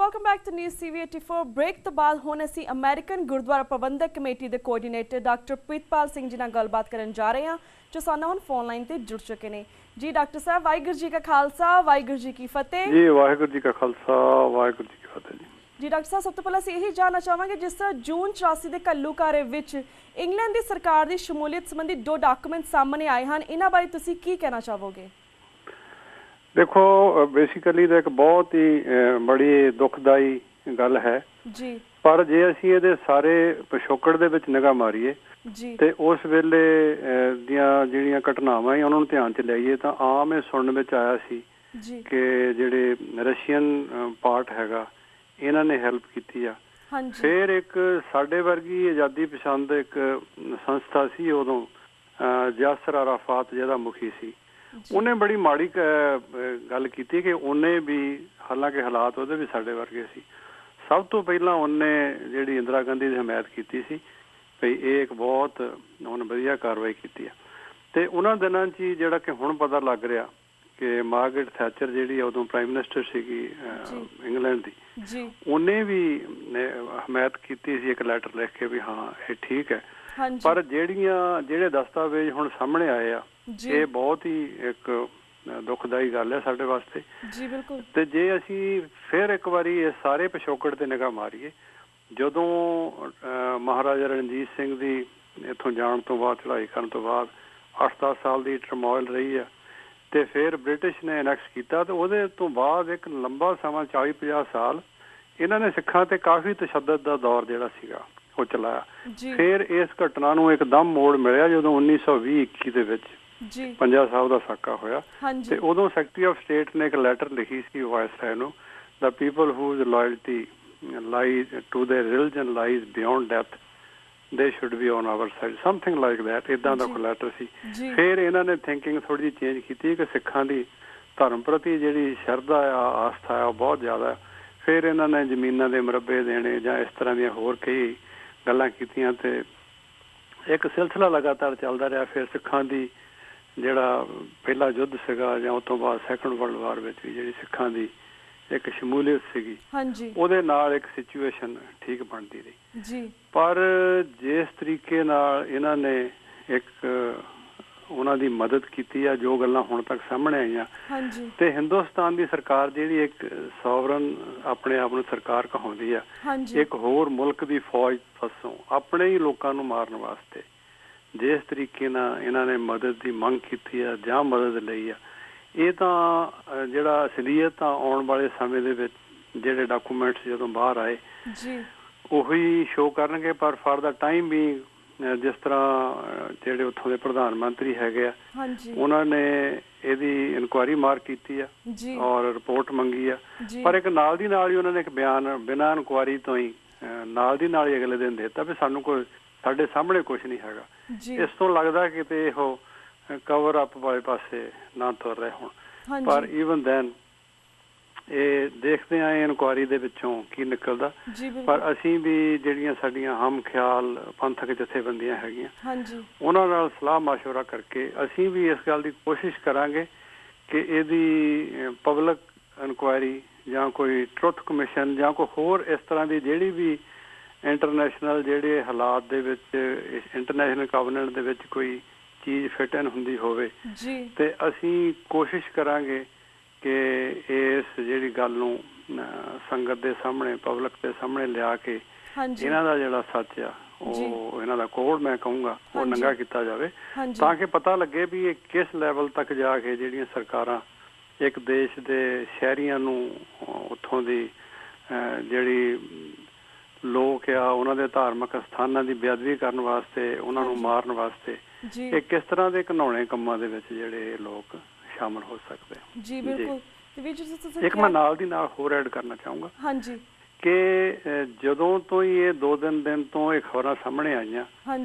Welcome back to news CV 84 break ਤੋਂ ਬਾਅਦ ਹੁਣ ਅਸੀਂ ਅਮਰੀਕਨ ਗੁਰਦੁਆਰਾ ਪ੍ਰਬੰਧਕ ਕਮੇਟੀ ਦੇ ਕੋਆਰਡੀਨੇਟਰ ਡਾਕਟਰ ਪ੍ਰੀਤਪਾਲ ਸਿੰਘ ਜੀ ਨਾਲ ਗੱਲਬਾਤ ਕਰਨ ਜਾ ਰਹੇ ਹਾਂ ਜੋ ਸਾਨੂੰ ਹੁਣ ਫੋਨ ਲਾਈਨ ਤੇ ਜੁੜ ਚੁੱਕੇ ਨੇ। ਜੀ ਡਾਕਟਰ ਸਾਹਿਬ, ਵਾਹਿਗੁਰੂ ਜੀ ਕਾ ਖਾਲਸਾ ਵਾਹਿਗੁਰੂ ਜੀ ਕੀ ਫਤਿਹ। ਜੀ ਵਾਹਿਗੁਰੂ ਜੀ ਕਾ ਖਾਲਸਾ ਵਾਹਿਗੁਰੂ ਜੀ ਕੀ ਫਤਿਹ। ਜੀ ਡਾਕਟਰ ਸਾਹਿਬ, ਸਭ ਤੋਂ ਪਹਿਲਾਂ ਅਸੀਂ ਇਹੀ ਜਾਣਨਾ ਚਾਹਾਂਗੇ ਜਿਸ ਤਰ੍ਹਾਂ ਜੂਨ 84 ਦੇ ਘੱਲੂਘਾਰੇ ਵਿੱਚ ਇੰਗਲੈਂਡ ਦੀ ਸਰਕਾਰ ਦੀ ਸ਼ਮੂਲੀਅਤ ਸੰਬੰਧੀ 2 ਡਾਕੂਮੈਂਟ ਸਾਹਮਣੇ ਆਏ ਹਨ, ਇਹਨਾਂ ਬਾਰੇ ਤੁਸੀਂ ਕੀ ਕਹਿਣਾ ਚਾਹੋਗੇ? देखो बेसिकली तो एक बहुत ही बड़ी दुखदाई गल है जी, पर जे असीं इहदे सारे पिछोकड़ दे विच निगाह मारीए ते उस वेले ਦੀਆਂ ਜਿਹੜੀਆਂ ਘਟਨਾਵਾਂ हैं उन्होंने ध्यान च लियाईए ਤਾਂ आम ਇਹ सुनने ਵਿੱਚ ਆਇਆ ਸੀ ਕਿ ਜਿਹੜੇ ਰਸ਼ੀਅਨ ਪਾਰਟ ਹੈਗਾ ਇਹਨਾਂ ਨੇ ਹੈਲਪ ਕੀਤੀ ਆ। ਫਿਰ ਇੱਕ ਸਾਡੇ ਵਰਗੀ ਆਜ਼ਾਦੀ ਪਸੰਦ ਇੱਕ ਸੰਸਥਾ ਸੀ ਉਦੋਂ ਯਾਸਰ ਅਰਾਫਾਤ ਜਿਹਦਾ ਮੁਖੀ ਸੀ, ਉਹਨੇ ਬੜੀ ਮਾੜੀ ਗੱਲ ਕੀਤੀ ਕਿ ਉਹਨੇ ਵੀ, ਹਾਲਾਂਕਿ ਹਾਲਾਤ ਉਹਦੇ ਵੀ ਸਾਡੇ ਵਰਗੇ ਸੀ, ਸਭ ਤੋਂ ਪਹਿਲਾਂ ਉਹਨੇ ਜਿਹੜੀ ਇੰਦਰਾ ਗਾਂਧੀ ਦੀ ਹਮਾਇਤ ਕੀਤੀ ਸੀ ਵੀ ਇਹ ਇੱਕ ਬਹੁਤ ਉਹਨੇ ਵਧੀਆ ਕਾਰਵਾਈ ਕੀਤੀ ਆ। ਤੇ ਉਹਨਾਂ ਦਿਨਾਂ 'ਚ ਹੀ ਜਿਹੜਾ ਕਿ ਹੁਣ ਪਤਾ ਲੱਗ ਰਿਹਾ ਕਿ ਮਾਰਗਰੇਟ ਥੈਚਰ ਜਿਹੜੀ ਉਦੋਂ ਪ੍ਰਾਈਮ ਮਿਨਿਸਟਰ ਸੀਗੀ ਇੰਗਲੈਂਡ ਦੀ, ਉਹਨੇ ਵੀ ਹਮਾਇਤ ਕੀਤੀ ਸੀ ਇੱਕ ਲੈਟਰ ਲਿਖ ਕੇ ਵੀ ਹਾਂ ਇਹ ਠੀਕ ਹੈ। ਪਰ ਜਿਹੜੇ ਦਸਤਾਵੇਜ਼ ਹੁਣ ਸਾਹਮਣੇ ਆਏ ਆ ਇਹ ਬਹੁਤ ਹੀ ਇੱਕ ਦੁਖਦਾਈ ਗੱਲ ਹੈ ਸਾਡੇ ਵਾਸਤੇ ਜੀ। ਬਿਲਕੁਲ। ਤੇ ਜੇ ਅਸੀਂ ਫਿਰ ਇੱਕ ਵਾਰੀ ਇਹ ਸਾਰੇ ਪਿਛੋਕੜ ਤੇ ਨਿਗਾਹ ਮਾਰੀਏ, ਜਦੋਂ ਮਹਾਰਾਜਾ ਰਣਜੀਤ ਸਿੰਘ ਦੀ ਇੱਥੋਂ ਜਾਣ ਤੋਂ ਬਾਅਦ, ਚੜ੍ਹਾਈ ਕਰਨ ਤੋਂ ਬਾਅਦ 8-10 ਸਾਲ ਦੀ ਟਰਮੋਇਲ ਰਹੀ ਆ ਤੇ ਫਿਰ ਬ੍ਰਿਟਿਸ਼ ਨੇ ਐਨੈਕਸ ਕੀਤਾ ਤੇ ਉਹਦੇ ਤੋਂ ਬਾਅਦ ਇੱਕ ਲੰਬਾ ਸਮਾਂ 40-50 ਸਾਲ ਇਹਨਾਂ ਨੇ ਸਿੱਖਾਂ ਤੇ ਕਾਫੀ ਤਸ਼ੱਦਦ ਦਾ ਦੌਰ ਜਿਹੜਾ ਸੀਗਾ ਉਹ ਚਲਾਇਆ। ਫਿਰ ਇਸ ਘਟਨਾ ਨੂੰ ਇੱਕਦਮ ਮੋੜ ਮਿਲਿਆ ਜਦੋਂ 1920-21 ਦੇ ਵਿੱਚ ਪੰਜਾ ਸਾਹਿਬ ਦਾ ਸਾਕਾ ਹੋਇਆ ਤੇ ਉਦੋਂ ਸੈਕਟਰੀ ਆਫ ਸਟੇਟ ਨੇ ਇੱਕ ਲੈਟਰ ਲਿਖੀ ਸੀ ਵਾਇਸਰਾਏ ਨੂੰ, the people whose loyalty lies to their religion lies beyond death they should be on our side, something like that, ਇੱਦਾਂ ਦਾ ਕੋਈ ਲੈਟਰ ਸੀ। ਫਿਰ ਇਹਨਾਂ ਨੇ ਥਿੰਕਿੰਗ ਥੋੜ੍ਹੀ ਜਿਹੀ ਚੇਂਜ ਕੀਤੀ ਕਿ ਸਿੱਖਾਂ ਦੀ ਧਰਮ ਪ੍ਰਤੀ ਜਿਹੜੀ ਸ਼ਰਧਾ ਆ, ਆਸਥਾ ਆ, ਉਹ ਬਹੁਤ ਜ਼ਿਆਦਾ। ਫਿਰ ਇਹਨਾਂ ਨੇ ਜ਼ਮੀਨਾਂ ਦੇ ਮੁਰੱਬੇ ਦੇਣੇ ਜਾਂ ਇਸ ਤਰ੍ਹਾਂ ਦੀਆਂ ਹੋਰ ਕਈ ਗੱਲਾਂ ਕੀਤੀਆਂ ਤੇ ਇੱਕ ਸਿਲਸਿਲਾ ਲਗਾਤਾਰ ਚੱਲਦਾ ਰਿਹਾ। ਫਿਰ ਸਿੱਖਾਂ ਦੀ ਜਿਹੜਾ ਪਹਿਲਾ ਯੁੱਧ ਸੀਗਾ ਜਾਂ ਉਸ ਤੋਂ ਬਾਅਦ ਸੈਕੰਡ ਵਰਲਡ ਵਾਰ ਵਿੱਚ ਵੀ ਜਿਹੜੀ ਸਿੱਖਾਂ ਦੀ ਇੱਕ ਸ਼ਮੂਲੀਅਤ ਸੀਗੀ, ਉਹਦੇ ਨਾਲ ਇੱਕ ਸਿਚੁਏਸ਼ਨ ਠੀਕ ਬਣਦੀ ਰਹੀ। ਪਰ ਜਿਸ ਤਰੀਕੇ ਨਾਲ ਇਹਨਾਂ ਨੇ ਇੱਕ ਉਹਨਾਂ ਦੀ ਮਦਦ ਕੀਤੀ ਆ, ਜੋ ਗੱਲਾਂ ਹੁਣ ਤੱਕ ਸਾਹਮਣੇ ਆਈਆਂ, ਤੇ ਹਿੰਦੁਸਤਾਨ ਦੀ ਸਰਕਾਰ ਜਿਹੜੀ ਇੱਕ ਸੋਵਰਨ ਆਪਣੇ ਆਪ ਨੂੰ ਸਰਕਾਰ ਕਹਾਉਂਦੀ ਆ, ਇੱਕ ਹੋਰ ਮੁਲਕ ਦੀ ਫੌਜ ਫਸੋਂ ਆਪਣੇ ਹੀ ਲੋਕਾਂ ਨੂੰ ਮਾਰਨ ਵਾਸਤੇ ਜਿਸ ਤਰੀਕੇ ਨਾਲ ਇਹਨਾਂ ਨੇ ਮਦਦ ਦੀ ਮੰਗ ਕੀਤੀ ਆ ਜਾਂ ਮਦਦ ਲਈ ਆ, ਇਹ ਤਾਂ ਜਿਹੜਾ ਅਸਲੀਅਤ ਤਾਂ ਆਉਣ ਵਾਲੇ ਸਮੇਂ ਦੇ ਵਿੱਚ ਜਿਹੜੇ ਡਾਕੂਮੈਂਟਸ ਜਦੋਂ ਬਾਹਰ ਆਏ ਉਹੀ ਸ਼ੋਅ ਕਰਨਗੇ। ਪਰ ਫਾਰ ਦਾ ਟਾਈਮ ਵੀ ਜਿਸ ਤਰ੍ਹਾਂ ਜਿਹੜੇ ਉੱਥੋਂ ਦੇ ਪ੍ਰਧਾਨ ਮੰਤਰੀ ਹੈਗੇ ਆ, ਉਹਨਾਂ ਨੇ ਇਹਦੀ ਇਨਕੁਆਇਰੀ ਮਾਰ ਕੀਤੀ ਆ ਔਰ ਰਿਪੋਰਟ ਮੰਗੀ ਆ, ਪਰ ਇੱਕ ਨਾਲ ਦੀ ਨਾਲ ਹੀ ਉਹਨਾਂ ਨੇ ਇੱਕ ਬਿਆਨ ਬਿਨਾਂ ਇਨਕੁਆਇਰੀ ਤੋਂ ਹੀ ਨਾਲ ਦੀ ਨਾਲ ਹੀ ਅਗਲੇ ਦਿਨ ਦੇ ਦਿੱਤਾ ਵੀ ਸਾਨੂੰ ਕੋਈ, ਸਾਡੇ ਸਾਹਮਣੇ ਕੁਛ ਨਹੀਂ ਹੈਗਾ। ਇਸ ਤੋਂ ਲੱਗਦਾ ਕਿਤੇ ਇਹੋ ਕਵਰ ਅਪ ਵਾਲੇ ਪਾਸੇ ਨਾ ਤੁਰ ਰਹੇ ਹੋਣ। ਪਰ ਈਵਨ ਦੈਨ ਇਹ ਦੇਖਦੇ ਆ ਇਨਕੁਆਇਰੀ ਦੇ ਵਿੱਚੋਂ ਕੀ ਨਿਕਲਦਾ। ਪਰ ਅਸੀਂ ਵੀ ਜਿਹੜੀਆਂ ਸਾਡੀਆਂ ਹਮ ਖਿਆਲ ਪੰਥਕ ਜਥੇਬੰਦੀਆਂ ਹੈਗੀਆਂ ਉਹਨਾਂ ਨਾਲ ਸਲਾਹ ਮਸ਼ਵਰਾ ਕਰਕੇ ਅਸੀਂ ਵੀ ਇਸ ਗੱਲ ਦੀ ਕੋਸ਼ਿਸ਼ ਕਰਾਂਗੇ ਕਿ ਇਹਦੀ ਪਬਲਿਕ ਇਨਕੁਆਇਰੀ ਜਾਂ ਕੋਈ ਟਰੁੱਥ ਕਮਿਸ਼ਨ ਜਾਂ ਕੋਈ ਹੋਰ ਇਸ ਤਰ੍ਹਾਂ ਦੀ ਜਿਹੜੀ ਵੀ ਇੰਟਰਨੈਸ਼ਨਲ ਜਿਹੜੇ ਹਾਲਾਤ ਦੇ ਵਿੱਚ ਇੰਟਰਨੈਸ਼ਨਲ ਕੋਵਨੈਂਟ ਦੇ ਵਿੱਚ ਕੋਈ ਚੀਜ਼ ਫਿਟ ਇਨ ਹੁੰਦੀ ਹੋਵੇ ਤੇ ਅਸੀਂ ਕੋਸ਼ਿਸ਼ ਕਰਾਂਗੇ ਕਿ ਇਸ ਜਿਹੜੀ ਗੱਲ ਨੂੰ ਸੰਗਤ ਦੇ ਸਾਹਮਣੇ, ਪਬਲਿਕ ਦੇ ਸਾਹਮਣੇ ਲਿਆ ਕੇ ਇਹਨਾਂ ਦਾ ਜਿਹੜਾ ਸੱਚ ਆ ਉਹ ਇਹਨਾਂ ਦਾ ਕੋਡ ਮੈਂ ਕਹੂੰਗਾ ਉਹ ਨੰਗਾ ਕੀਤਾ ਜਾਵੇ ਤਾਂ ਕਿ ਪਤਾ ਲੱਗੇ ਵੀ ਇਹ ਕਿਸ ਲੈਵਲ ਤੱਕ ਜਾ ਕੇ ਜਿਹੜੀਆਂ ਸਰਕਾਰਾਂ ਇੱਕ ਦੇਸ਼ ਦੇ ਸ਼ਹਿਰੀਆਂ ਨੂੰ ਉੱਥੋਂ ਦੀ ਜਿਹੜੀ ਲੋਕ ਆ ਉਹਨਾਂ ਦੇ ਧਾਰਮਿਕ ਸਥਾਨਾਂ ਦੀ ਬੇਅਦਬੀ ਕਰਨ ਵਾਸਤੇ, ਉਹਨਾਂ ਨੂੰ ਮਾਰਨ ਵਾਸਤੇ ਇਹ ਕਿਸ ਤਰ੍ਹਾਂ ਦੇ ਘਿਨਾਉਣੇ ਕੰਮਾਂ ਦੇ ਵਿੱਚ ਜਿਹੜੇ ਲੋਕ ਸ਼ਾਮਲ ਹੋ ਸਕਦੇ ਆ। ਜੀ ਬਿਲਕੁਲ। ਇੱਕ ਮੈਂ ਨਾਲ ਦੀ ਨਾਲ ਹੋਰ ਐਡ ਕਰਨਾ ਚਾਹੂੰਗਾ ਕਿ ਜਦੋਂ ਤੋਂ ਹੀ ਇਹ 2 ਦਿਨ ਤੋਂ ਇਹ ਖਬਰਾਂ ਸਾਹਮਣੇ ਆਈਆਂ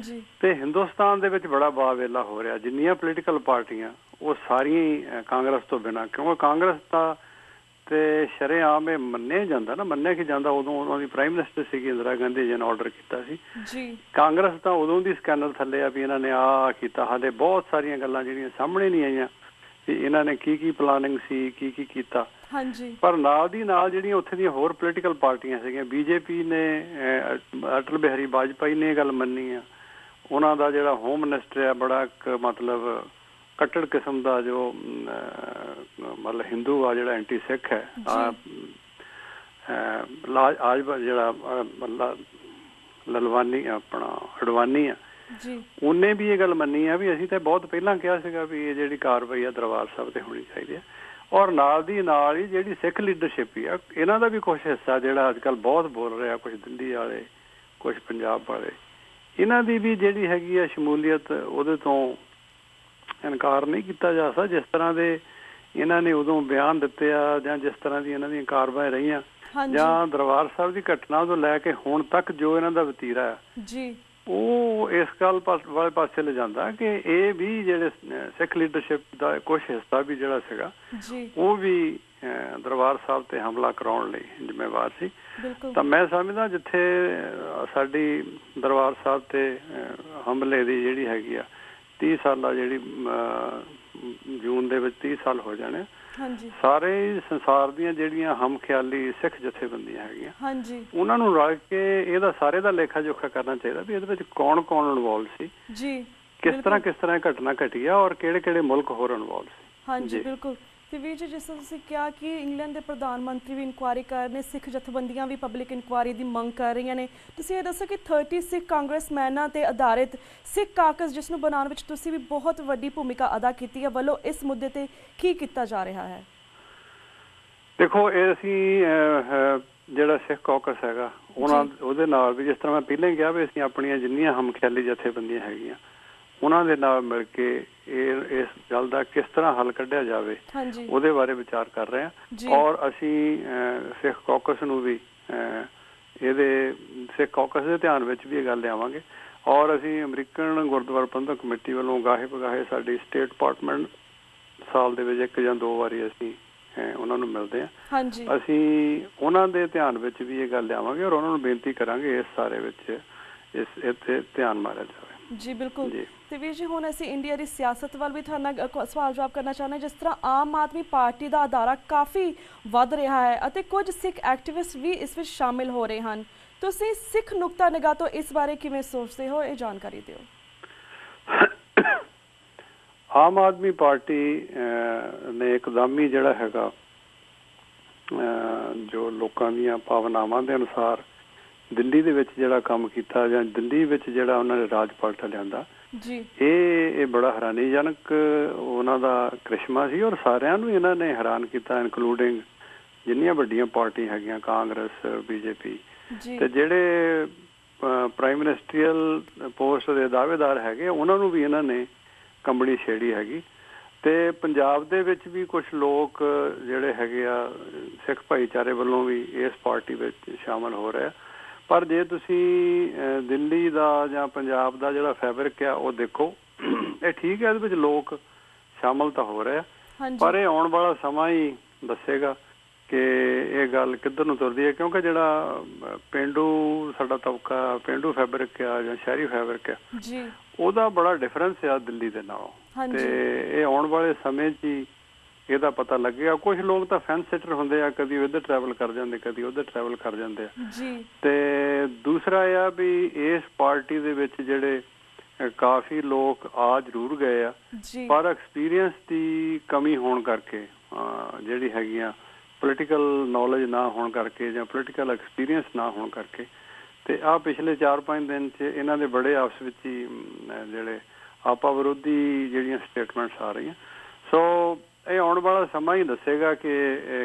ਤੇ ਹਿੰਦੁਸਤਾਨ ਦੇ ਵਿੱਚ ਬੜਾ ਬਾਵੇਲਾ ਹੋ ਰਿਹਾ। ਜਿੰਨੀਆਂ ਪੋਲੀਟੀਕਲ ਪਾਰਟੀਆਂ ਉਹ ਸਾਰੀਆਂ ਹੀ ਕਾਂਗਰਸ ਤੋਂ ਬਿਨਾਂ, ਕਿਉਂਕਿ ਕਾਂਗਰਸ ਦਾ ਤੇ ਸ਼ਰੇਆਮ ਇਹ ਮੰਨਿਆ ਜਾਂਦਾ ਨਾ, ਮੰਨਿਆ ਕਿ ਜਾਂਦਾ ਉਦੋਂ ਉਹਨਾਂ ਦੀ ਪ੍ਰਾਈਮ ਮਿਨਿਸਟਰ ਸੀਗੀ ਇੰਦਰਾ ਗਾਂਧੀ ਜੀ ਨੇ ਆਰਡਰ ਕੀਤਾ ਸੀ। ਕਾਂਗਰਸ ਤਾਂ ਉਦੋਂ ਦੀ ਸਕੈਨਰ ਥੱਲੇ ਆ ਵੀ ਇਹਨਾਂ ਨੇ ਆਹ ਕੀਤਾ, ਹਾਲੇ ਬਹੁਤ ਸਾਰੀਆਂ ਗੱਲਾਂ ਜਿਹੜੀਆਂ ਸਾਹਮਣੇ ਨਹੀਂ ਆਈਆਂ ਵੀ ਇਹਨਾਂ ਨੇ ਕੀ ਪਲਾਨਿੰਗ ਸੀ, ਕੀ ਕੀਤਾ। ਹਾਂਜੀ ਪਰ ਨਾਲ ਦੀ ਨਾਲ ਜਿਹੜੀਆਂ ਉੱਥੇ ਦੀਆਂ ਹੋਰ ਪੋਲੀਟੀਕਲ ਪਾਰਟੀਆਂ ਸੀਗੀਆਂ, ਬੀਜੇਪੀ ਨੇ, ਅਟਲ ਬਿਹਾਰੀ ਵਾਜਪਾਈ ਨੇ ਇਹ ਗੱਲ ਮੰਨੀ ਆ। ਉਹਨਾਂ ਦਾ ਜਿਹੜਾ ਹੋਮ ਮਿਨਿਸਟਰ ਆ ਬੜਾ ਇੱਕ ਮਤਲਬ ਕੱਟੜ ਕਿਸਮ ਦਾ ਜੋ ਮਤਲਬ ਹਿੰਦੂ ਆ, ਜਿਹੜਾ ਐਂਟੀ ਸਿੱਖ ਹੈ, ਜਿਹੜਾ ਲਲਵਾਨੀ ਆਪਣਾ ਅਡਵਾਨੀ ਆ, ਉਹਨੇ ਵੀ ਇਹ ਗੱਲ ਮੰਨੀ ਆ ਵੀ ਅਸੀਂ ਤਾਂ ਬਹੁਤ ਪਹਿਲਾਂ ਕਿਹਾ ਸੀਗਾ ਵੀ ਇਹ ਜਿਹੜੀ ਕਾਰਵਾਈ ਆ ਦਰਬਾਰ ਸਾਹਿਬ ਤੇ ਹੋਣੀ ਚਾਹੀਦੀ ਹੈ। ਔਰ ਨਾਲ ਦੀ ਨਾਲ ਹੀ ਜਿਹੜੀ ਸਿੱਖ ਲੀਡਰਸ਼ਿਪ ਹੀ ਆ, ਇਹਨਾਂ ਦਾ ਵੀ ਕੁਛ ਹਿੱਸਾ ਜਿਹੜਾ ਅੱਜ ਕੱਲ੍ਹ ਬਹੁਤ ਬੋਲ ਰਿਹਾ, ਕੁਛ ਦਿੱਲੀ ਵਾਲੇ, ਕੁਛ ਪੰਜਾਬ ਵਾਲੇ, ਇਹਨਾਂ ਦੀ ਵੀ ਜਿਹੜੀ ਹੈਗੀ ਆ ਸ਼ਮੂਲੀਅਤ, ਉਹਦੇ ਤੋਂ ਇਨਕਾਰ ਨਹੀਂ ਕੀਤਾ ਜਾ ਸਕਦਾ। ਜਿਸ ਤਰ੍ਹਾਂ ਦੇ ਇਹਨਾਂ ਨੇ ਉਦੋਂ ਬਿਆਨ ਦਿੱਤੇ ਆ, ਜਾਂ ਜਿਸ ਤਰ੍ਹਾਂ ਦੀ ਇਹਨਾਂ ਦੀਆਂ ਕਾਰਵਾਈਆਂ ਰਹੀਆਂ, ਜਾਂ ਦਰਬਾਰ ਸਾਹਿਬ ਦੀ ਘਟਨਾ ਤੋਂ ਲੈ ਕੇ ਹੁਣ ਤੱਕ ਜੋ ਇਹਨਾਂ ਦਾ ਵਤੀਰਾ ਹੈ, ਉਹ ਇਸ ਗੱਲ ਵਾਲੇ ਪਾਸੇ ਲਿਜਾਂਦਾ ਕਿ ਇਹ ਵੀ ਜਿਹੜੇ ਸਿੱਖ ਲੀਡਰਸ਼ਿਪ ਦਾ ਕੁਛ ਹਿੱਸਾ ਵੀ ਜਿਹੜਾ ਸੀਗਾ, ਉਹ ਵੀ ਦਰਬਾਰ ਸਾਹਿਬ ਤੇ ਹਮਲਾ ਕਰਾਉਣ ਲਈ ਜ਼ਿੰਮੇਵਾਰ ਸੀ। ਤਾਂ ਮੈਂ ਸਮਝਦਾ ਜਿੱਥੇ ਸਾਡੀ ਦਰਬਾਰ ਸਾਹਿਬ ਤੇ ਹਮਲੇ ਦੀ ਜਿਹੜੀ ਹੈਗੀ ਆ 30 ਸਾਲਾ, ਜਿਹੜੀ ਜੂਨ ਦੇ ਵਿੱਚ 30 ਸਾਲ ਹੋ ਜਾਣੇ, ਸਾਰੇ ਸੰਸਾਰ ਦੀਆਂ ਜਿਹੜੀਆਂ ਹਮਖਿਆਲੀ ਸਿੱਖ ਜਥੇਬੰਦੀਆਂ ਹੈਗੀਆਂ, ਉਹਨਾਂ ਨੂੰ ਰਲ ਕੇ ਇਹਦਾ ਸਾਰੇ ਦਾ ਲੇਖਾ ਜੋਖਾ ਕਰਨਾ ਚਾਹੀਦਾ ਵੀ ਇਹਦੇ ਵਿੱਚ ਕੌਣ ਕੌਣ ਇਨਵੋਲਵ ਸੀ, ਕਿਸ ਤਰ੍ਹਾਂ ਘਟਨਾ ਘਟੀ ਆ, ਔਰ ਕਿਹੜੇ ਕਿਹੜੇ ਮੁਲਕ ਹੋਰ ਇਨਵੋਲਵ ਸੀ। ਹਾਂਜੀ ਬਿਲਕੁਲ। ਤੇ ਵੀਰ ਜੀ, ਜਿਸ ਤਰ੍ਹਾਂ ਤੁਸੀਂ ਕਿਹਾ ਕਿ ਇੰਗਲੈਂਡ ਦੇ ਪ੍ਰਧਾਨ ਮੰਤਰੀ ਵੀ ਇਨਕੁਆਇਰੀ ਕਰ ਰਹੇ ਨੇ, ਸਿੱਖ ਜਥੇਬੰਦੀਆਂ ਵੀ ਪਬਲਿਕ ਇਨਕੁਆਇਰੀ ਦੀ ਮੰਗ ਕਰ ਰਹੀਆਂ ਨੇ, ਤੁਸੀਂ ਇਹ ਦੱਸੋ ਕਿ 30 ਸਿੱਖ ਕਾਂਗਰਸਮੈਨਾਂ ਤੇ ਆਧਾਰਿਤ ਸਿੱਖ ਕਾਕਸ, ਜਿਸ ਨੂੰ ਬਣਾਉਣ ਵਿੱਚ ਤੁਸੀਂ ਵੀ ਬਹੁਤ ਵੱਡੀ ਭੂਮਿਕਾ ਅਦਾ ਕੀਤੀ ਹੈ, ਵੱਲੋਂ ਇਸ ਮੁੱਦੇ ਤੇ ਕੀ ਕੀਤਾ ਜਾ ਰਿਹਾ ਹੈ? ਦੇਖੋ, ਇਹ ਅਸੀਂ ਜਿਹੜਾ ਸਿੱਖ ਕਾਕਸ ਹੈਗਾ, ਉਹਦੇ ਨਾਲ ਵੀ, ਜਿਸ ਤਰ੍ਹਾਂ ਮੈਂ ਪਹਿਲਾਂ ਹੀ ਕਿਹਾ ਵੀ ਅਸੀਂ ਆਪਣੀਆਂ ਜਿੰਨੀਆਂ ਹਮਖਿਆਲੀ ਜਥੇਬੰਦੀਆਂ ਹੈਗੀਆਂ, ਉਹਨਾਂ ਦੇ ਨਾਲ ਮਿਲ ਕੇ ਇਸ ਗੱਲ ਦਾ ਕਿਸ ਤਰ੍ਹਾਂ ਹੱਲ ਕੱਢਿਆ ਜਾਵੇ, ਉਹਦੇ ਬਾਰੇ ਵਿਚਾਰ ਕਰ ਰਹੇ ਹਾਂ। ਔਰ ਅਸੀਂ ਸਿੱਖ ਕਾਕਸ ਨੂੰ ਵੀ ਇਹਦੇ ਸਿੱਖ ਕਾਕਸ ਦੇ ਧਿਆਨ ਵਿੱਚ ਵੀ ਇਹ ਗੱਲ ਲਿਆਵਾਂਗੇ। ਔਰ ਅਸੀਂ ਅਮਰੀਕਨ ਗੁਰਦੁਆਰਾ ਪ੍ਰਬੰਧਕ ਕਮੇਟੀ ਵੱਲੋਂ ਗਾਹੇ ਬਗਾਹੇ ਸਾਡੀ ਸਟੇਟ ਡਿਪਾਰਟਮੈਂਟ ਸਾਲ ਦੇ ਵਿੱਚ 1 ਜਾਂ 2 ਵਾਰੀ ਅਸੀਂ ਉਹਨਾਂ ਨੂੰ ਮਿਲਦੇ ਹਾਂ। ਅਸੀਂ ਉਹਨਾਂ ਦੇ ਧਿਆਨ ਵਿੱਚ ਵੀ ਇਹ ਗੱਲ ਲਿਆਵਾਂਗੇ ਔਰ ਉਹਨਾਂ ਨੂੰ ਬੇਨਤੀ ਕਰਾਂਗੇ ਇਸ ਸਾਰੇ ਵਿੱਚ ਇੱਥੇ ਧਿਆਨ ਮਾਰਿਆ ਜਾਵੇ। ਜੀ ਬਿਲਕੁਲ। ਤੇ ਵੀਰ ਜੀ, ਹੁਣ ਅਸੀਂ ਇੰਡੀਆ ਦੀ ਸਿਆਸਤ ਵੱਲ ਵੀ ਤੁਹਾਡੇ ਨਾਲ ਸਵਾਲ ਜਵਾਬ ਕਰਨਾ ਚਾਹੁੰਦੇ ਹਾਂ। ਜਿਸ ਤਰ੍ਹਾਂ ਆਮ ਆਦਮੀ ਪਾਰਟੀ ਦਾ ਅਦਾਰਾ ਕਾਫੀ ਵੱਧ ਰਿਹਾ ਹੈ ਅਤੇ ਕੁਝ ਸਿੱਖ ਐਕਟਿਵਿਸਟ ਵੀ ਇਸ ਵਿੱਚ ਸ਼ਾਮਿਲ ਹੋ ਰਹੇ ਹਨ, ਤੁਸੀਂ ਸਿੱਖ ਨੁਕਤਾ ਨਿਗਾਹ ਤੋਂ ਇਸ ਬਾਰੇ ਕਿਵੇਂ ਸੋਚਦੇ ਹੋ, ਇਹ ਜਾਣਕਾਰੀ ਦਿਓ। ਆਮ ਆਦਮੀ ਪਾਰਟੀ ਨੇ ਇੱਕਦਮ ਹੀ ਜਿਹੜਾ ਹੈਗਾ ਜੋ ਲੋਕਾਂ ਦੀਆਂ ਭਾਵਨਾਵਾਂ ਦੇ ਅਨੁਸਾਰ ਦਿੱਲੀ ਦੇ ਵਿੱਚ ਜਿਹੜਾ ਕੰਮ ਕੀਤਾ, ਜਾਂ ਦਿੱਲੀ ਵਿੱਚ ਜਿਹੜਾ ਉਹਨਾਂ ਨੇ ਰਾਜ ਪਲਟਾ ਲਿਆਂਦਾ, ਇਹ ਬੜਾ ਹੈਰਾਨੀਜਨਕ ਉਹਨਾਂ ਦਾ ਕ੍ਰਿਸ਼ਮਾ ਸੀ। ਔਰ ਸਾਰਿਆਂ ਨੂੰ ਇਹਨਾਂ ਨੇ ਹੈਰਾਨ ਕੀਤਾ, ਇਨਕਲੂਡਿੰਗ ਜਿੰਨੀਆਂ ਵੱਡੀਆਂ ਪਾਰਟੀਆਂ ਹੈਗੀਆਂ, ਕਾਂਗਰਸ, ਬੀਜੇਪੀ, ਤੇ ਜਿਹੜੇ ਪ੍ਰਾਈਮ ਮਿਨਿਸਟਰੀਅਲ ਪੋਸਟ ਦੇ ਦਾਅਵੇਦਾਰ ਹੈਗੇ, ਉਹਨਾਂ ਨੂੰ ਵੀ ਇਹਨਾਂ ਨੇ ਕੰਬਣੀ ਛੇੜੀ ਹੈਗੀ। ਤੇ ਪੰਜਾਬ ਦੇ ਵਿੱਚ ਵੀ ਕੁਝ ਲੋਕ ਜਿਹੜੇ ਹੈਗੇ ਆ ਸਿੱਖ ਭਾਈਚਾਰੇ ਵੱਲੋਂ ਵੀ ਇਸ ਪਾਰਟੀ ਵਿੱਚ ਸ਼ਾਮਲ ਹੋ ਰਹੇ ਆ। ਪਰ ਜੇ ਤੁਸੀਂ ਦਿੱਲੀ ਦਾ ਜਾਂ ਪੰਜਾਬ ਦਾ ਜਿਹੜਾ ਫੈਬਰਿਕ ਆ ਉਹ ਦੇਖੋ, ਇਹ ਠੀਕ ਹੈ, ਇਹਦੇ ਵਿੱਚ ਲੋਕ ਸ਼ਾਮਲ ਤਾਂ ਹੋ ਰਹੇ ਆ, ਪਰ ਇਹ ਆਉਣ ਵਾਲਾ ਸਮਾਂ ਹੀ ਦੱਸੇਗਾ ਕਿ ਇਹ ਗੱਲ ਕਿੱਧਰ ਨੂੰ ਤੁਰਦੀ ਹੈ। ਕਿਉਂਕਿ ਜਿਹੜਾ ਪੇਂਡੂ ਸਾਡਾ ਤਬਕਾ, ਪੇਂਡੂ ਫੈਬਰਿਕ ਆ ਜਾਂ ਸ਼ਹਿਰੀ ਫੈਬਰਿਕ ਆ, ਉਹਦਾ ਬੜਾ ਡਿਫਰੈਂਸ ਆ ਦਿੱਲੀ ਦੇ ਨਾਲੋਂ। ਤੇ ਇਹ ਆਉਣ ਵਾਲੇ ਸਮੇਂ 'ਚ ਹੀ ਇਹਦਾ ਪਤਾ ਲੱਗੇਗਾ। ਕੁਝ ਲੋਕ ਤਾਂ ਫੈਂਸ ਸਿਟਰ ਹੁੰਦੇ ਆ, ਕਦੀ ਇੱਧਰ ਟਰੈਵਲ ਕਰ ਜਾਂਦੇ, ਕਦੀ ਉੱਧਰ ਟਰੈਵਲ ਕਰ ਜਾਂਦੇ ਆ। ਤੇ ਦੂਸਰਾ ਇਹ ਆ ਵੀ ਇਸ ਪਾਰਟੀ ਦੇ ਵਿੱਚ ਜਿਹੜੇ ਕਾਫੀ ਲੋਕ ਆ ਜ਼ਰੂਰ ਗਏ ਆ, ਪਰ ਐਕਸਪੀਰੀਅੰਸ ਦੀ ਕਮੀ ਹੋਣ ਕਰਕੇ, ਜਿਹੜੀ ਹੈਗੀਆਂ ਪੋਲੀਟੀਕਲ ਨੌਲੇਜ ਨਾ ਹੋਣ ਕਰਕੇ ਜਾਂ ਪੋਲੀਟੀਕਲ ਐਕਸਪੀਰੀਅੰਸ ਨਾ ਹੋਣ ਕਰਕੇ, ਤੇ ਆਹ ਪਿਛਲੇ 4-5 ਦਿਨ 'ਚ ਇਹਨਾਂ ਦੇ ਬੜੇ ਆਪਸ ਵਿੱਚ ਹੀ ਜਿਹੜੇ ਆਪਾ ਵਿਰੋਧੀ ਜਿਹੜੀਆਂ ਸਟੇਟਮੈਂਟਸ ਆ ਰਹੀਆਂ। ਸੋ ਇਹ ਆਉਣ ਵਾਲਾ ਸਮਾਂ ਹੀ ਦੱਸੇਗਾ ਕਿ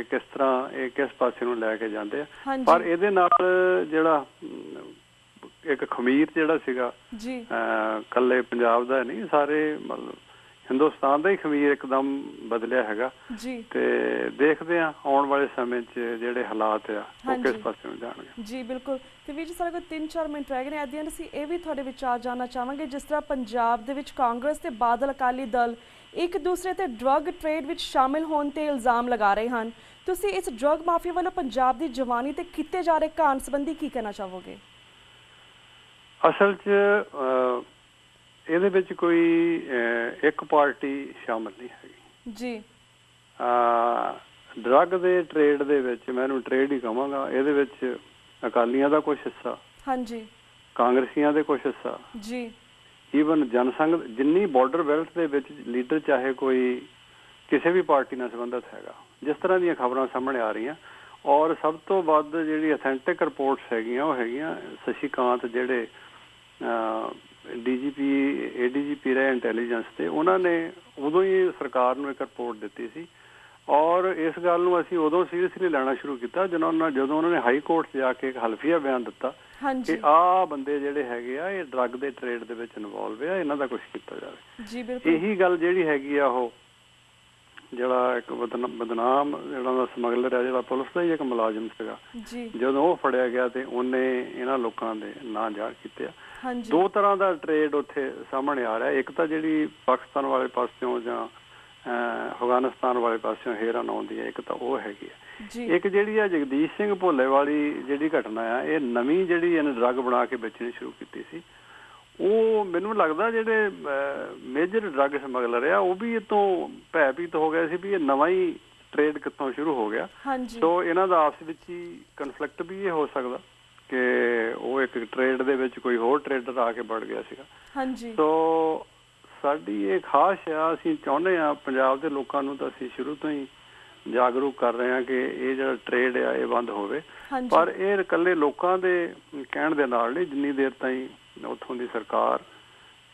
ਕਿਸ ਤਰ੍ਹਾਂ ਇਹ ਕਿਸ ਪਾਸੇ ਨੂੰ ਲੈ ਕੇ ਜਾਂਦੇ ਆ। ਪਰ ਇਹਦੇ ਨਾਲ ਜਿਹੜਾ ਇੱਕ ਖਮੀਰ ਜਿਹੜਾ ਸੀਗਾ, ਇਕੱਲੇ ਪੰਜਾਬ ਦਾ ਨਹੀਂ, ਸਾਰੇ ਮਤਲਬ ਹਿੰਦੁਸਤਾਨ ਦਾ ਹੀ ਖਮੀਰ ਇੱਕਦਮ ਬਦਲਿਆ ਹੈਗਾ। ਤੇ ਦੇਖਦੇ ਆ ਆਉਣ ਵਾਲੇ ਸਮੇਂ 'ਚ ਜਿਹੜੇ ਹਾਲਾਤ ਆ ਉਹ ਕਿਸ ਪਾਸੇ ਨੂੰ ਜਾਣਗੇ। ਜੀ ਬਿਲਕੁਲ। ਤੇ ਵੀਰ ਜੀ, ਸਾਡੇ ਕੋਲ 3-4 ਮਿੰਟ ਰਹਿ ਗਏ ਨੇ। ਐਟ ਅਸੀਂ ਇਹ ਵੀ ਤੁਹਾਡੇ ਵਿਚਾਰ ਜਾਣਨਾ ਚਾਹਾਂਗੇ, ਜਿਸ ਤਰ੍ਹਾਂ ਪੰਜਾਬ ਦੇ ਵਿੱਚ ਕਾਂਗਰਸ ਤੇ ਬਾਦਲ ਅਕਾਲੀ ਦਲ ਇੱਕ ਦੂਸਰੇ ਤੇ ਡਰੱਗ ਟ੍ਰੇਡ ਵਿੱਚ ਸ਼ਾਮਿਲ ਹੋਣ ਤੇ ਇਲਜ਼ਾਮ ਲਗਾ ਰਹੇ ਹਨ, ਤੁਸੀਂ ਇਸ ਡਰੱਗ ਮਾਫੀਆ ਵੱਲੋਂ ਪੰਜਾਬ ਦੀ ਜਵਾਨੀ ਤੇ ਕੀਤੇ ਜਾ ਰਹੇ ਕਾਂਡ ਸੰਬੰਧੀ ਕੀ ਕਹਿਣਾ ਚਾਹੋਗੇ? ਅਸਲ 'ਚ ਇਹਦੇ ਵਿੱਚ ਕੋਈ ਇੱਕ ਪਾਰਟੀ ਸ਼ਾਮਿਲ ਨਹੀਂ ਹੈਗੀ। ਡਰੱਗ ਦੇ ਟ੍ਰੇਡ ਦੇ ਵਿੱਚ ਮੈਂ ਇਹਨੂੰ ਟ੍ਰੇਡ ਹੀ ਕਹਾਂਗਾ, ਇਹਦੇ ਵਿੱਚ ਅਕਾਲੀਆਂ ਦਾ ਕੁਝ ਹਿੱਸਾ, ਹਾਂਜੀ, ਕਾਂਗਰਸੀਆਂ ਦੇ ਕੁਝ ਹਿੱਸਾ ਜੀ, ਈਵਨ ਜਨਸੰਘ ਜਿੰਨੀ ਬਾਰਡਰ ਬੈਲਟ ਦੇ ਵਿੱਚ ਲੀਡਰ ਚਾਹੇ ਕੋਈ ਕਿਸੇ ਵੀ ਪਾਰਟੀ ਨਾਲ ਸੰਬੰਧਿਤ ਹੈਗਾ, ਜਿਸ ਤਰ੍ਹਾਂ ਦੀਆਂ ਖਬਰਾਂ ਸਾਹਮਣੇ ਆ ਰਹੀਆਂ। ਔਰ ਸਭ ਤੋਂ ਵੱਧ ਜਿਹੜੀ ਅਥੈਂਟਿਕ ਰਿਪੋਰਟਸ ਹੈਗੀਆਂ ਉਹ ਹੈਗੀਆਂ ਸ਼ਸ਼ੀਕਾਂਤ, ਜਿਹੜੇ DGP ADGP ਰਹੇ ਇੰਟੈਲੀਜੈਂਸ ਤੇ, ਉਹਨਾਂ ਨੇ ਉਦੋਂ ਹੀ ਸਰਕਾਰ ਨੂੰ ਇੱਕ ਰਿਪੋਰਟ ਦਿੱਤੀ ਸੀ। ਔਰ ਇਸ ਗੱਲ ਨੂੰ ਅਸੀਂ ਉਦੋਂ ਸੀਰੀਅਸਲੀ ਲੈਣਾ ਸ਼ੁਰੂ ਕੀਤਾ ਜਦੋਂ ਉਹਨਾਂ ਨੇ ਹਾਈ ਕੋਰਟ 'ਚ ਜਾ ਕੇ ਇੱਕ ਹਲਫੀਆ ਬਿਆਨ ਦਿੱਤਾ ਕਿ ਆਹ ਬੰਦੇ ਜਿਹੜੇ ਹੈਗੇ ਆ ਇਹ ਡਰੱਗ ਦੇ ਟ੍ਰੇਡ ਦੇ ਵਿੱਚ ਇਨਵੋਲਵ ਆ, ਇਹਨਾਂ ਦਾ ਕੁਛ ਕੀਤਾ ਜਾਵੇ। ਜੀ ਬਿਲਕੁਲ। ਇਹੀ ਗੱਲ ਜਿਹੜੀ ਹੈਗੀ ਆ ਉਹ ਜਿਹੜਾ ਇੱਕ ਬਦਨਾਮ ਜਿਹੜਾ ਦਾ ਸਮਗਲਰ ਆ, ਜਿਹੜਾ ਪੁਲਿਸ ਦਾ ਹੀ ਇੱਕ ਮੁਲਾਜ਼ਮ ਸੀਗਾ, ਜਦੋਂ ਉਹ ਫੜਿਆ ਗਿਆ ਤੇ ਉਹਨੇ ਇਹਨਾਂ ਲੋਕਾਂ ਦੇ ਨਾਂ ਜ਼ਾਹਰ ਕੀਤੇ ਆ। ਦੋ ਤਰ੍ਹਾਂ ਦਾ ਟ੍ਰੇਡ ਉੱਥੇ ਸਾਹਮਣੇ ਆ ਰਿਹਾ, ਇੱਕ ਤਾਂ ਜਿਹੜੀ ਪਾਕਿਸਤਾਨ ਵਾਲੇ ਪਾਸਿਓਂ ਜਾਂ ਅਫਗਾਨਿਸਤਾਨ ਵਾਲੇ ਪਾਸਿਓਂ ਹੇਰਨ ਆਉਂਦੀ ਹੈ, ਇੱਕ ਤਾਂ ਉਹ ਹੈਗੀ ਆ। ਇੱਕ ਜਿਹੜੀ ਆ ਜਗਦੀਸ਼ ਸਿੰਘ ਭੋਲੇ ਵਾਲੀ ਜਿਹੜੀ ਘਟਨਾ ਆ, ਇਹ ਨਵੀਂ ਜਿਹੜੀ ਇਹਨੇ ਡਰੱਗ ਬਣਾ ਕੇ ਵੇਚਣੀ ਸ਼ੁਰੂ ਕੀਤੀ ਸੀ। ਉਹ ਮੈਨੂੰ ਲੱਗਦਾ ਜਿਹੜੇ ਮੇਜਰ ਡਰੱਗ ਸਮਗਲਰ ਆ ਉਹ ਵੀ ਇਹ ਤੋਂ ਭੈਭੀਤ ਹੋ ਗਏ ਸੀ ਵੀ ਇਹ ਨਵਾਂ ਹੀ ਟ੍ਰੇਡ ਕਿੱਥੋਂ ਸ਼ੁਰੂ ਹੋ ਗਿਆ। ਸੋ ਇਹਨਾਂ ਦਾ ਆਪਸ ਵਿੱਚ ਹੀ ਕਨਫਲਿਕਟ ਵੀ ਇਹ ਹੋ ਸਕਦਾ ਕਿ ਉਹ ਇੱਕ ਟ੍ਰੇਡ ਦੇ ਵਿੱਚ ਕੋਈ ਹੋਰ ਟ੍ਰੇਡਰ ਆ ਕੇ ਵੜ ਗਿਆ ਸੀਗਾ। ਸੋ ਸਾਡੀ ਇਹ ਖਾਸ ਆ, ਅਸੀਂ ਚਾਹੁੰਦੇ ਹਾਂ ਪੰਜਾਬ ਦੇ ਲੋਕਾਂ ਨੂੰ ਤਾਂ ਅਸੀਂ ਸ਼ੁਰੂ ਤੋਂ ਹੀ ਜਾਗਰੂਕ ਕਰ ਰਹੇ ਹਾਂ ਕਿ ਇਹ ਜਿਹੜਾ ਟ੍ਰੇਡ ਆ ਇਹ ਬੰਦ ਹੋਵੇ। ਪਰ ਇਹ ਇਕੱਲੇ ਲੋਕਾਂ ਦੇ ਕਹਿਣ ਦੇ ਨਾਲ ਨਹੀਂ, ਜਿੰਨੀ ਦੇਰ ਤਾਈਂ ਉੱਥੋਂ ਦੀ ਸਰਕਾਰ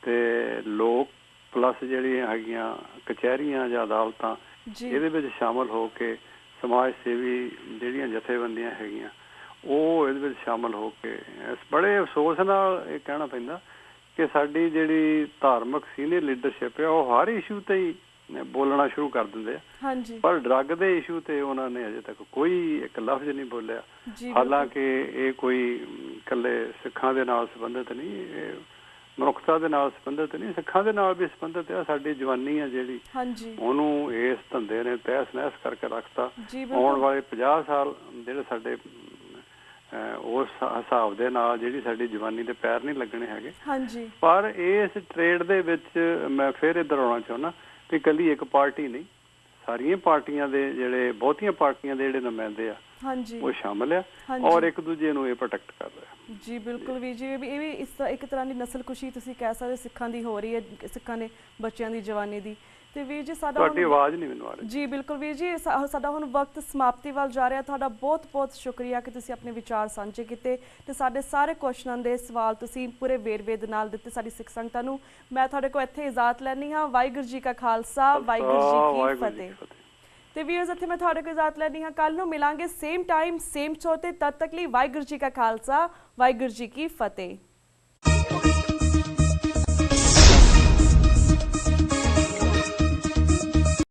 ਤੇ ਲੋਕ ਪਲੱਸ ਜਿਹੜੀਆਂ ਹੈਗੀਆਂ ਕਚਹਿਰੀਆਂ ਜਾਂ ਅਦਾਲਤਾਂ ਇਹਦੇ ਵਿੱਚ ਸ਼ਾਮਲ ਹੋ ਕੇ ਸਮਾਜ ਸੇਵੀ ਜਿਹੜੀਆਂ ਜਥੇਬੰਦੀਆਂ ਹੈਗੀਆਂ ਉਹ ਇਹਦੇ ਵਿੱਚ ਸ਼ਾਮਲ ਹੋ ਕੇ, ਬੜੇ ਅਫਸੋਸ ਨਾਲ ਇਹ ਕਹਿਣਾ ਪੈਂਦਾ ਕਿ ਸਾਡੀ ਜਿਹੜੀ ਧਾਰਮਿਕ ਸੀਨੀਅਰ ਲੀਡਰਸ਼ਿਪ ਆ ਉਹ ਹਰ ਇਸ਼ੂ ਤੇ ਹੀ ਬੋਲਣਾ ਸ਼ੁਰੂ ਕਰ ਦਿੰਦੇ ਆ, ਪਰ ਡਰੱਗ ਦੇ ਇਸ਼ੂ ਤੇ ਉਹਨਾਂ ਨੇ ਅਜੇ ਤੱਕ ਕੋਈ ਇੱਕ ਲਫ਼ਜ਼ ਨਹੀਂ ਬੋਲਿਆ। ਹਾਲਾਂਕਿ ਇਹ ਕੋਈ ਇਕੱਲੇ ਸਿੱਖਾਂ ਦੇ ਨਾਲ ਸੰਬੰਧਿਤ ਨਹੀਂ, ਇਹ ਮਨੁੱਖਤਾ ਦੇ ਨਾਲ ਸੰਬੰਧਿਤ ਨਹੀਂ, ਸਿੱਖਾਂ ਦੇ ਨਾਲ ਵੀ ਸੰਬੰਧਿਤ ਆ। ਸਾਡੀ ਜਵਾਨੀ ਆ ਜਿਹੜੀ ਉਹਨੂੰ ਇਸ ਧੰਦੇ ਨੇ ਤਹਿਸ ਨਹਿਸ ਕਰਕੇ ਰੱਖਤਾ। ਆਉਣ ਵਾਲੇ 50 ਸਾਲ ਜਿਹੜੇ ਸਾਡੇ ਉਸ ਹਿਸਾਬ ਦੇ ਨਾਲ ਜਿਹੜੀ ਸਾਡੀ ਜਵਾਨੀ ਦੇ ਪੈਰ ਨਹੀਂ ਲੱਗਣੇ ਹੈਗੇ। ਪਰ ਇਸ ਟ੍ਰੇਡ ਦੇ ਵਿੱਚ ਮੈਂ ਫਿਰ ਇੱਧਰ ਆਉਣਾ ਚਾਹੁੰਦਾ ਕਿ ਇਕੱਲੀ ਇੱਕ ਪਾਰਟੀ ਨਹੀਂ, ਸਾਰੀਆਂ ਪਾਰਟੀਆਂ ਦੇ ਜਿਹੜੇ ਬਹੁਤੀਆਂ ਪਾਰਟੀਆਂ ਦੇ ਜਿਹੜੇ ਨੁਮਾਇੰਦੇ ਆ ਉਹ ਸ਼ਾਮਲ ਆ ਔਰ ਇੱਕ ਦੂਜੇ ਨੂੰ ਇਹ ਪ੍ਰੋਟੈਕਟ ਕਰ ਰਿਹਾ। ਜੀ ਬਿਲਕੁਲ ਵੀਰ ਜੀ, ਇਹ ਵੀ ਇਸ ਇੱਕ ਤਰ੍ਹਾਂ ਦੀ ਨਸਲਕੁਸ਼ੀ ਤੁਸੀਂ ਕਹਿ ਸਕਦੇ ਸਿੱਖਾਂ ਦੀ ਹੋ ਰਹੀ ਹੈ, ਸਿੱਖਾਂ ਦੇ ਬੱਚਿਆਂ ਦੀ ਜਵਾਨੀ ਦੀ। ਤੇ ਵੀਰ ਜੀ ਸਾਡਾ ਤੁਹਾਡੀ ਆਵਾਜ਼ ਨਹੀਂ ਮੈਨੂੰ ਆ ਰਹੀ। ਜੀ ਬਿਲਕੁਲ ਵੀਰ ਜੀ, ਸਾਡਾ ਹੁਣ ਵਕਤ ਸਮਾਪਤੀ ਵੱਲ ਜਾ ਰਿਹਾ। ਤੁਹਾਡਾ ਬਹੁਤ ਬਹੁਤ ਸ਼ੁਕਰੀਆ ਕਿ ਤੁਸੀਂ ਆਪਣੇ ਵਿਚਾਰ ਸਾਂਝੇ ਕੀਤੇ ਤੇ ਸਾਡੇ ਸਾਰੇ ਕੁਐਸਚਨਾਂ ਦੇ ਸਵਾਲ ਤੁਸੀਂ ਪੂਰੇ ਵੇਰਵੇ ਦੇ ਨਾਲ ਦਿੱਤੇ ਸਾਡੀ ਸਿੱਖ ਸੰਗਤਾਂ ਨੂੰ। ਮੈਂ ਤੁਹਾਡੇ ਕੋਲ ਇੱਥੇ ਇਜਾਜ਼ਤ ਲੈਣੀ ਹਾਂ। ਵਾਹਿਗੁਰੂ ਜੀ ਕਾ ਖਾਲਸਾ, ਵਾਹਿਗੁਰੂ ਜੀ ਕੀ ਫਤਿਹ। ਤੇ ਵੀਰਸ ਇੱਥੇ ਮੈਂ ਤੁਹਾਡੇ ਕੋਲ ਇਜਾਜ਼ਤ ਲੈਣੀ ਹਾਂ। ਕੱਲ ਨੂੰ ਮਿਲਾਂਗੇ ਸੇਮ ਟਾਈਮ ਸੇਮ ਸ਼ੋਅ ਤੇ। ਤਦ ਤੱਕ ਲਈ ਵਾਹਿਗੁਰੂ ਜੀ ਕਾ ਖਾਲਸਾ, ਵਾਹਿਗੁਰੂ ਜੀ ਕੀ ਫਤਿਹ।